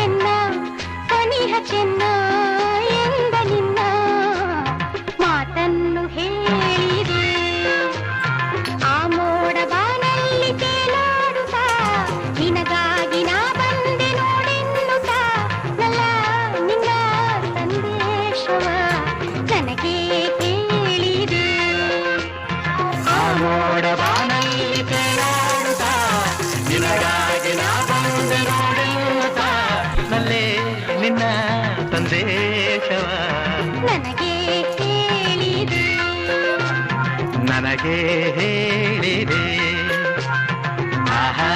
ಚೆನ್ನ ಸನಿಹ ಚೆನ್ನ ಎಂದ ನಿನ್ನ ಮಾತನ್ನು ಹೇಳಿದೆ. ಆ ಮೋಡ ಬಾನಲ್ಲಿ ತೇಲಾಡುತ್ತಾ ನಿನಗಾಗಿ ನಾ ಬಂದೆ ನೋಡೆನ್ನುತ್ತಾ ನಲ್ಲ ನಿನ್ನ ಸಂದೇಶವ ನನಗೆ ಕೇಳಿದೆ. ಆ ಮೋಡ ಬಾನಲ್ಲಿ ತೇಲಾಡುತ್ತಾ ನಿನಗಾಗಿ ನಾ ಬಂದೆ ನೋಡೆನ್ನುತ್ತಾ ನಲ್ಲೇ ನಿನ್ನ ಸಂದೇಶವ ನನಗೆ ಹೇಳಿದೆ. ನನಗೆ ಹೇಳಿದೆ. ಆಹಾ